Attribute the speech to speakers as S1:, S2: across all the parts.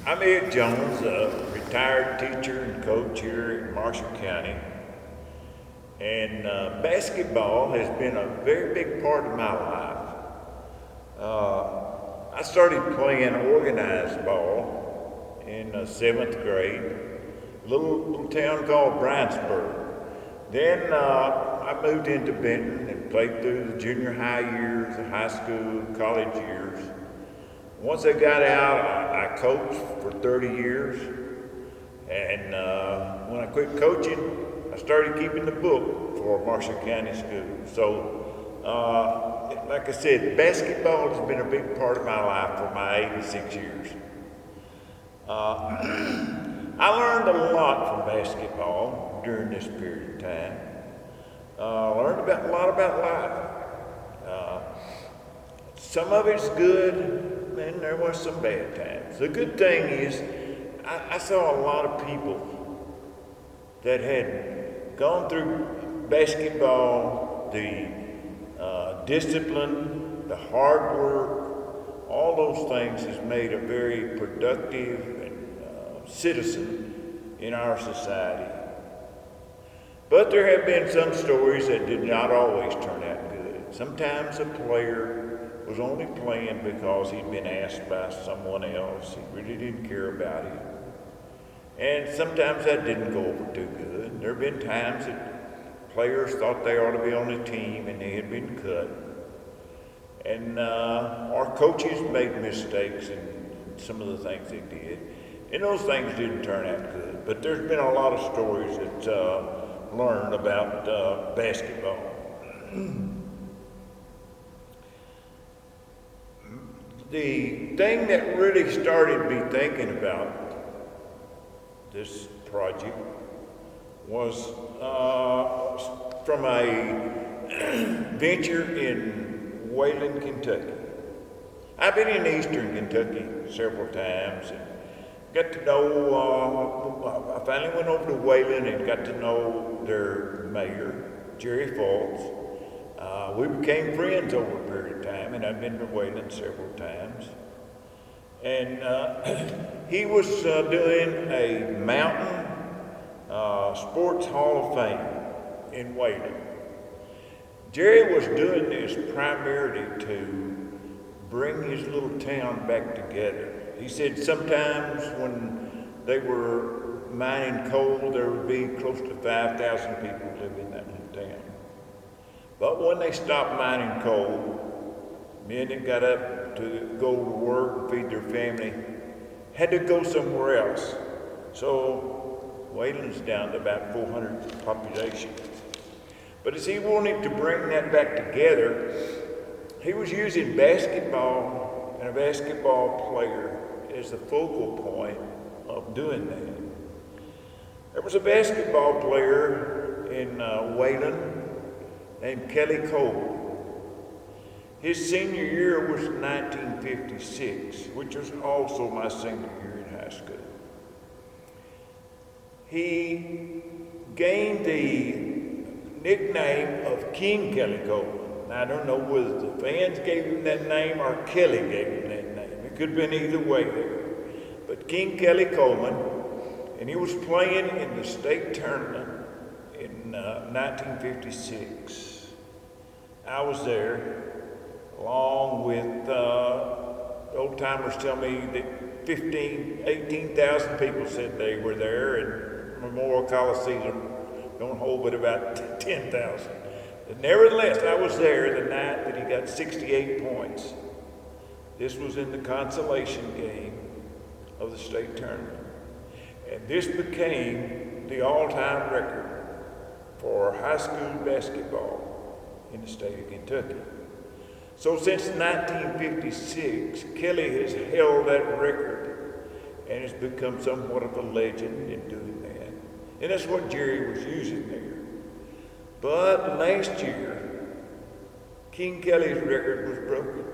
S1: I'm Ed Jones, a retired teacher and coach here in Marshall County. And basketball has been a very big part of my life. I started playing organized ball in 7th grade, a little town called Bryansburg. Then I moved into Benton and played through the junior high years, the high school, college years. Once I got out, I coached for 30 years. And when I quit coaching, I started keeping the book for Marshall County Schools. So, like I said, basketball has been a big part of my life for my 86 years. I learned a lot from basketball during this period of time. Learned a lot about life. Some of it's good, and there was some bad times. The good thing is, I saw a lot of people that had gone through basketball, the discipline, the hard work, all those things has made a very productive citizen in our society. But there have been some stories that did not always turn out good. Sometimes a player was only playing because he'd been asked by someone else. He really didn't care about it. And sometimes that didn't go over too good. There have been times that players thought they ought to be on the team and they had been cut. And our coaches made mistakes in some of the things they did. And those things didn't turn out good. But there's been a lot of stories that learned about basketball. The thing that really started me thinking about this project was from a venture in Wayland, Kentucky. I've been in eastern Kentucky several times and got to know, I finally went over to Wayland and got to know their mayor, Jerry Falls. We became friends over a period of time, and I've been to Wayland several times. And he was doing a mountain sports hall of fame in Wayland. Jerry was doing this primarily to bring his little town back together. He said sometimes when they were mining coal, there would be close to 5,000 people living in that little town. But when they stopped mining coal, men that got up to go to work and feed their family had to go somewhere else. So Wayland's down to about 400 population. But as he wanted to bring that back together, he was using basketball and a basketball player as the focal point of doing that. There was a basketball player in Wayland named Kelly Coleman. His senior year was 1956, which was also my senior year in high school. He gained the nickname of King Kelly Coleman. Now, I don't know whether the fans gave him that name or Kelly gave him that name. It could have been either way there. But King Kelly Coleman, and he was playing in the state tournament in 1956. I was there, along with old timers tell me that 18,000 people said they were there, and Memorial Coliseum don't hold but about 10,000. But nevertheless, I was there the night that he got 68 points. This was in the consolation game of the state tournament. And this became the all-time record for high school basketball in the state of Kentucky. So since 1956, Kelly has held that record and has become somewhat of a legend in doing that. And that's what Jerry was using there. But last year, King Kelly's record was broken.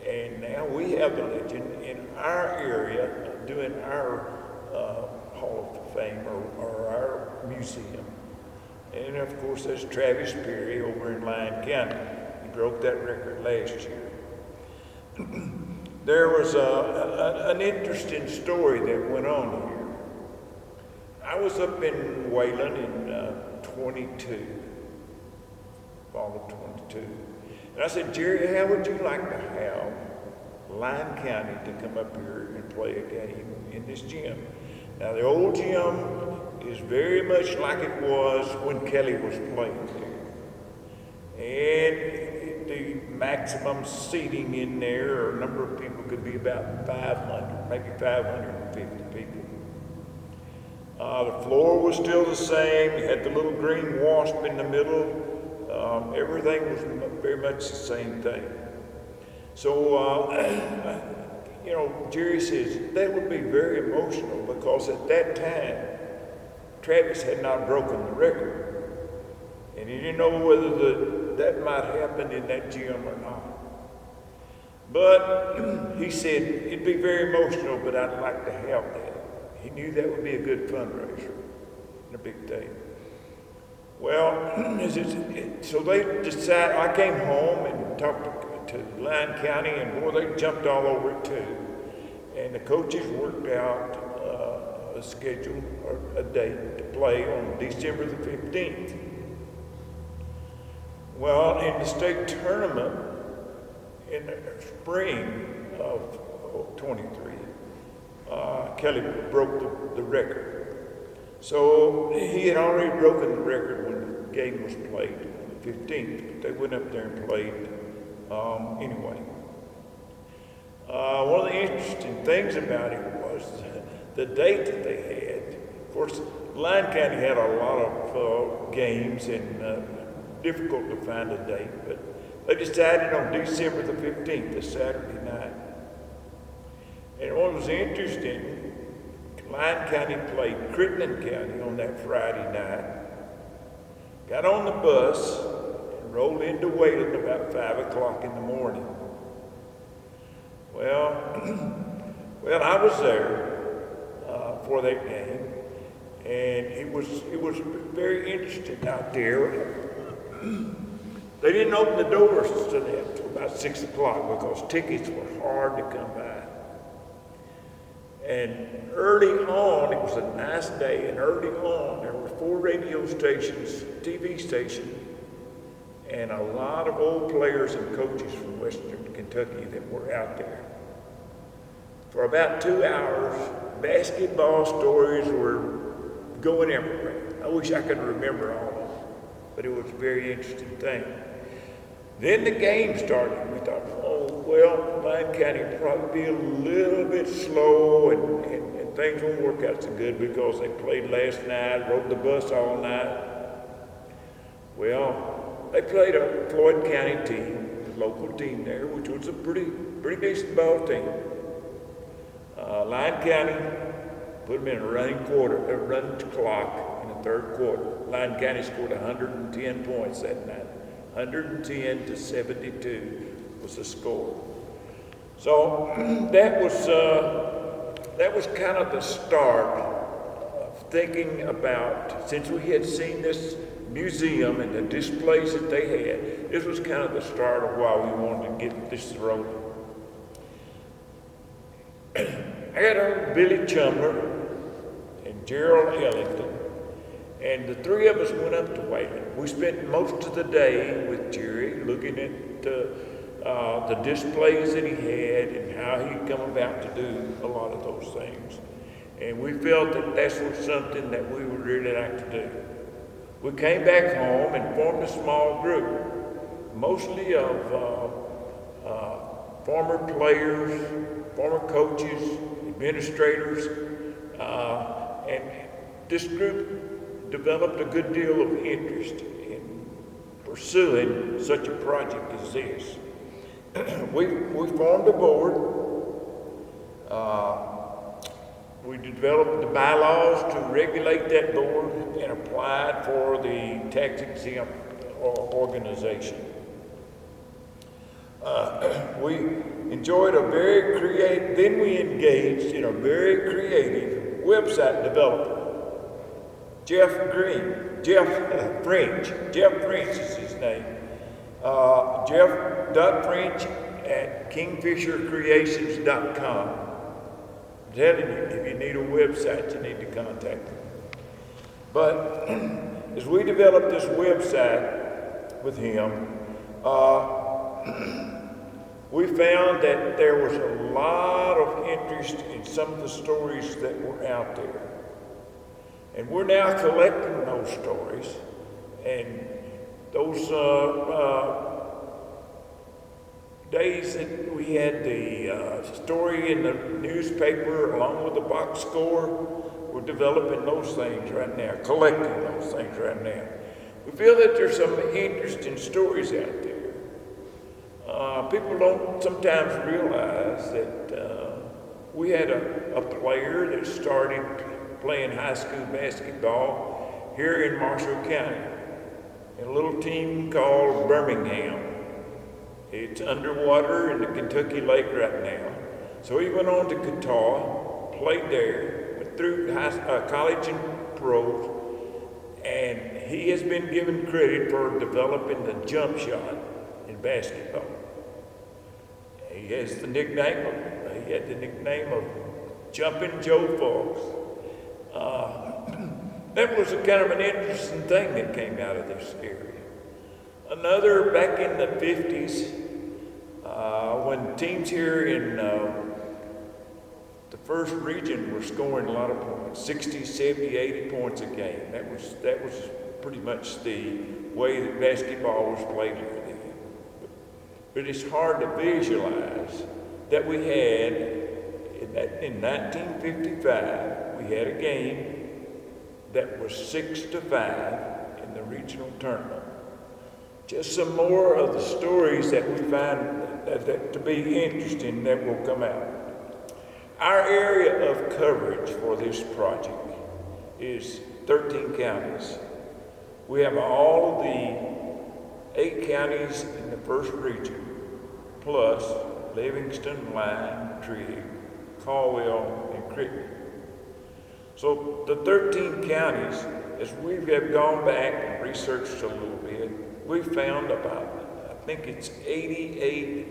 S1: And now we have the legend in our area doing our Hall of Fame or our museum. And of course, that's Travis Perry over in Lyon County. He broke that record last year. there was an interesting story that went on here. I was up in Wayland in 22, fall of 22. And I said, Jerry, how would you like to have Lyon County to come up here and play a game in this gym? Now, the old gym is very much like it was when Kelly was playing there. And the maximum seating in there, or number of people, could be about 500, maybe 550 people. The floor was still the same. You had the little green wasp in the middle. Everything was very much the same thing. So, Jerry says that would be very emotional because at that time, Travis had not broken the record. And he didn't know whether that might happen in that gym or not. But he said it'd be very emotional, but I'd like to have that. He knew that would be a good fundraiser and a big thing. Well, so they decided, I came home and talked to Lyon County, and boy, they jumped all over it too. And the coaches worked out a schedule or a date to play on December the 15th. Well, in the state tournament in the spring of 23, Kelly broke the record. So he had already broken the record when the game was played on the 15th, but they went up there and played anyway. One of the interesting things about it was the date that they had. Of course, Lyon County had a lot of games and difficult to find a date, but they decided on December the 15th, a Saturday night. And what was interesting, Lyon County played Crittenden County on that Friday night, got on the bus, and rolled into Wayland about 5 o'clock in the morning. Well, I was there for that game, and it was very interesting out there. They didn't open the doors to that until about 6 o'clock because tickets were hard to come by. And early on, it was a nice day, and early on, there were 4 radio stations, TV stations, and a lot of old players and coaches from Western Kentucky that were out there. For about 2 hours, basketball stories were going everywhere. I wish I could remember all of them, but it was a very interesting thing. Then the game started. We thought, Lyon County will probably be a little bit slow and things won't work out so good because they played last night, rode the bus all night. Well, they played a Floyd County team, the local team there, which was a pretty decent ball team. Lyon County put them in a running clock in the third quarter. Lyon County scored 110 points that night. 110 to 72 was the score. So that was kind of the start of thinking about, since we had seen this museum and the displays that they had, this was kind of the start of why we wanted to get this rolling. I got Billy Chumler and Gerald Ellington, and the 3 of us went up to Wayland. We spent most of the day with Jerry looking at the displays that he had and how he'd come about to do a lot of those things. And we felt that that was something that we would really like to do. We came back home and formed a small group, mostly of former players, former coaches, administrators, and this group developed a good deal of interest in pursuing such a project as this. We formed a board. We developed the bylaws to regulate that board and applied for the tax-exempt organization. We enjoyed then we engaged in a very creative website developer. Jeff French is his name. Jeff French at kingfishercreations.com. I'm telling you, if you need a website, you need to contact them. But as we developed this website with him, we found that there was a lot of interest in some of the stories that were out there. And we're now collecting those stories. And those days that we had the story in the newspaper along with the box score, we're developing those things right now, collecting those things right now. We feel that there's some interesting stories out there. People don't sometimes realize that we had a player that started playing high school basketball here in Marshall County, in a little team called Birmingham. It's underwater in the Kentucky Lake right now. So he went on to Qatar, played there, went through college and pros, and he has been given credit for developing the jump shot in basketball. He has the nickname of Jumping Joe Fox. That was a kind of an interesting thing that came out of this area. Another, back in the 50s, when teams here in the first region were scoring a lot of points, 60, 70, 80 points a game. That was pretty much the way that basketball was played here then. But it's hard to visualize that we had, in 1955, we had a game that was 6-5 in the regional tournament. Just some more of the stories that we find that to be interesting that will come out. Our area of coverage for this project is 13 counties. We have all of the 8 counties in the first region, plus Livingston, Lyon, Trigg, Caldwell, and Crittenden. So the 13 counties, as we have gone back and researched a little bit, we found about, I think it's 88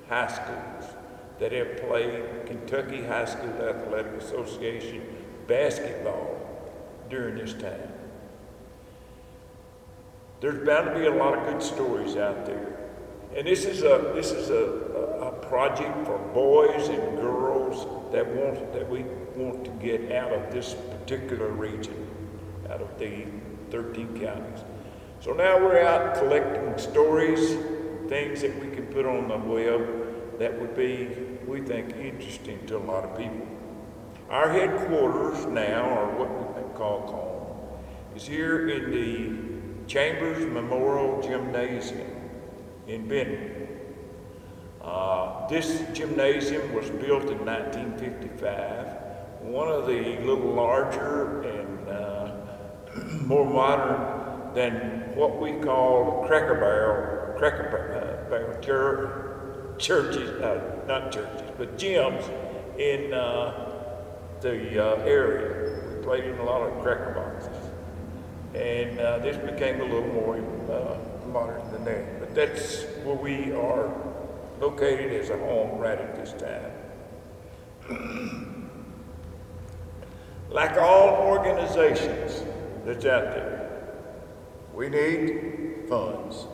S1: high schools that have played Kentucky High School Athletic Association basketball during this time. There's bound to be a lot of good stories out there. And this is a project for boys and girls that we want to get out of this particular region, out of the 13 counties. So now we're out collecting stories, things that we can put on the web that would be, we think, interesting to a lot of people. Our headquarters now, or what we call home, is here in the Chambers Memorial Gymnasium in Benton. This gymnasium was built in 1955. One of the little larger and more modern than what we call Cracker Barrel churches, not churches, but gyms in the area. We played in a lot of cracker boxes. And this became a little more modern than that. But that's where we are located as a home right at this time. Like all organizations that's out there, we need funds.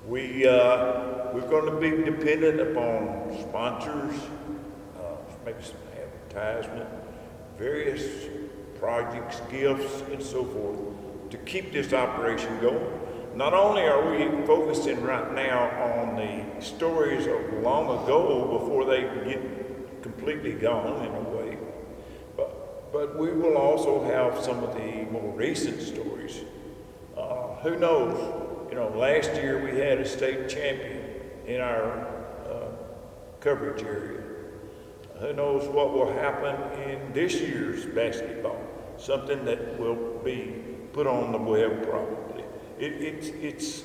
S1: We're going to be dependent upon sponsors, maybe some advertisement, various projects, gifts, and so forth to keep this operation going. Not only are we focusing right now on the stories of long ago before they get completely gone in a way, but we will also have some of the more recent stories. Who knows? Last year we had a state champion in our coverage area. Who knows what will happen in this year's basketball? Something that will be put on the web probably. It's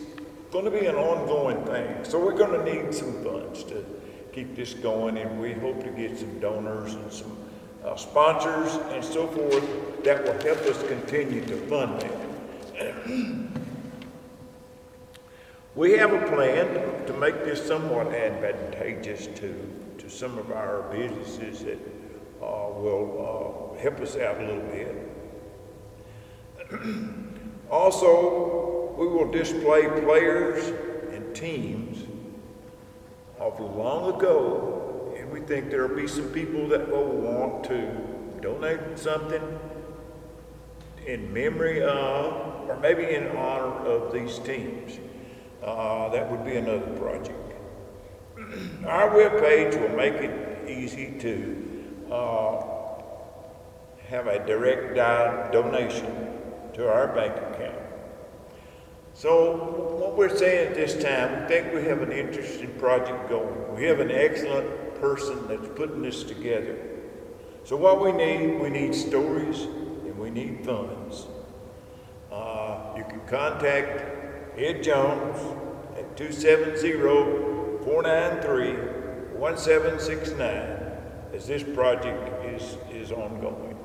S1: going to be an ongoing thing. So we're going to need some funds to keep this going, and we hope to get some donors and some sponsors and so forth that will help us continue to fund that. We have a plan to make this somewhat advantageous to some of our businesses that will help us out a little bit. Also, we will display players and teams of long ago, and we think there will be some people that will want to donate something in memory of, or maybe in honor of these teams. That would be another project. Our webpage will make it easy to have a direct donation to our bank account. So what we're saying at this time, we think we have an interesting project going. We have an excellent person that's putting this together. So what we need stories and we need funds. You can contact Ed Jones at 270-493-1769 as this project is ongoing.